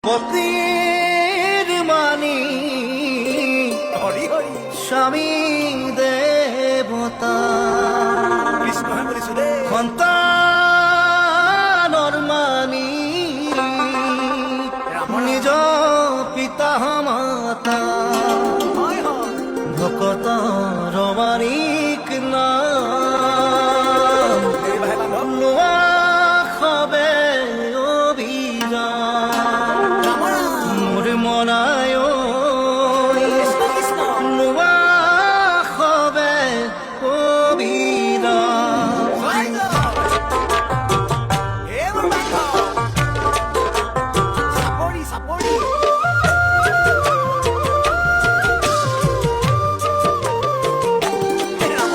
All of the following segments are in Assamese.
পতিৰ মানি হৰি হৰি স্বামী দেবতা কৃষ্ণ বলিছো দে সন্তানৰ মানি নিজ পিতা মাতা হয় হয় ভকতৰ মানিক নাম দেৰি ভাই বান্ধৱ লোৱা খবে অভিযান ৰাম ৰাম মোৰ মনায় কৃষ্ণ কৃষ্ণ লোৱা খবে অভিযান জয় জয় হে মোৰ বান্ধৱ চাপৰি চাপৰি ৰাম ৰাম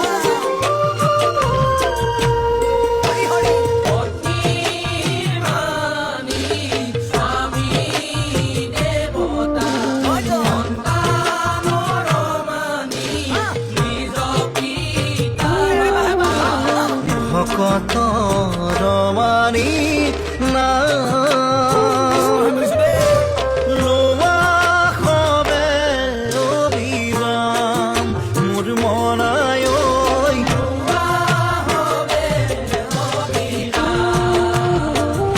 হৰি হৰি জয় জয় ভকতৰ মানিক নাম লোৱা খবে অভিৰাম মোৰ মনায়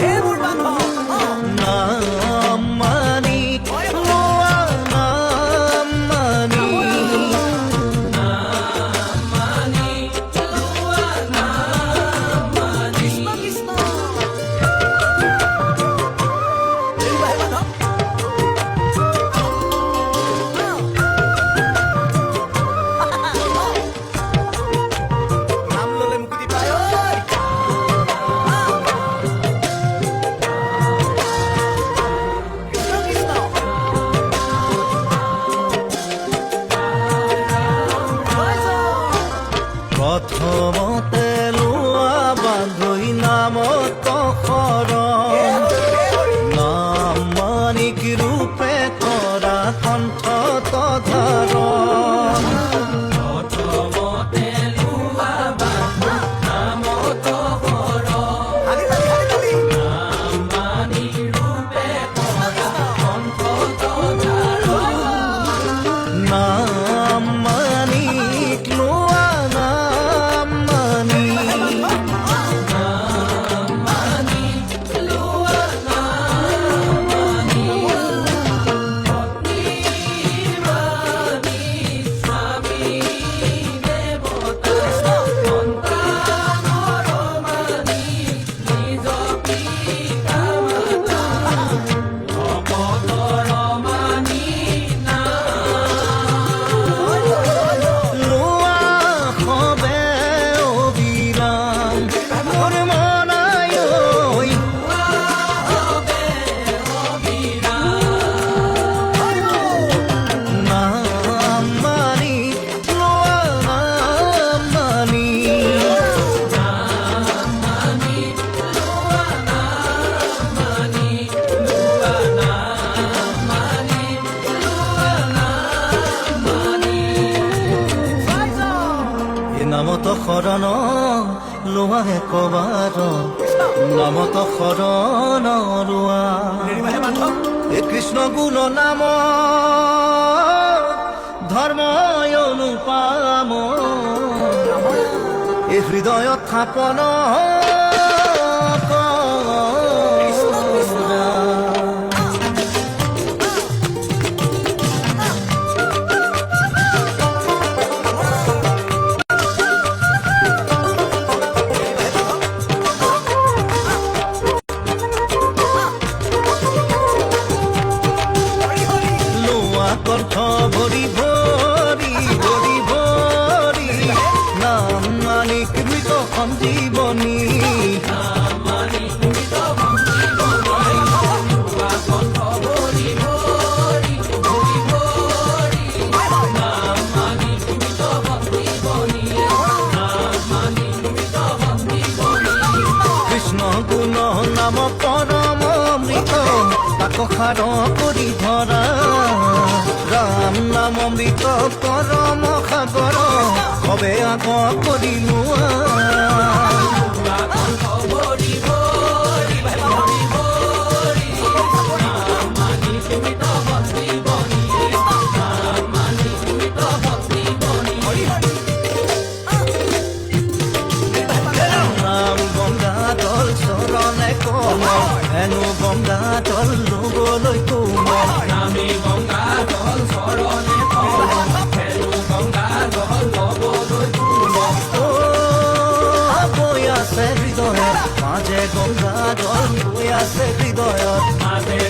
হে মোৰ বান্ধৱ নাম মানিক লোৱা নাম মানিক কৃষ্ণ কৃষ্ণ দেৰি ভাই বান্ধৱ নাম ললে মুক্তি পায় ঐ কৃষ্ণ কৃষ্ণ জয় জয় প্ৰথমতে লোৱা বান্ধৈ নামত শৰণ নাম মানিক ৰূপে কৰা কণ্ঠত ধাৰণ হালি হালি হালি হালি নাম মানিক লোৱা নাম মানিক লোৱা খবে অবিৰাম মোৰ মনায় নাম মানিক লোৱা নাম মানিক জয় জয় এই নামত শৰণ লোৱা একবাৰ নামত শৰণ লোৱা দেৰি ভাই বান্ধৱ এই কৃষ্ণ গুণ নাম ধৰ্ম অনুপাম এই হৃদয়ত স্থাপন কৰা। হৰি হৰি লোৱা কণ্ঠ ভৰি ভৰি ভৰি ভৰি নাম মানিক মৃত সঞ্জীৱনী কৃষ্ণ গুণ নাম পৰম অমৃত তাক সাৰ কৰি ধৰা ৰাম নাম অমৃত পৰম সাগৰ সবে আগ কৰি লোৱা জল লবলৈ কোমল নামি গংগা জল চৰণে তল খেলো গংগা জল লবলৈ বৈ আছে হৃদয়ত মাজে গংগা জল বৈ আছে হৃদয়ত মাজে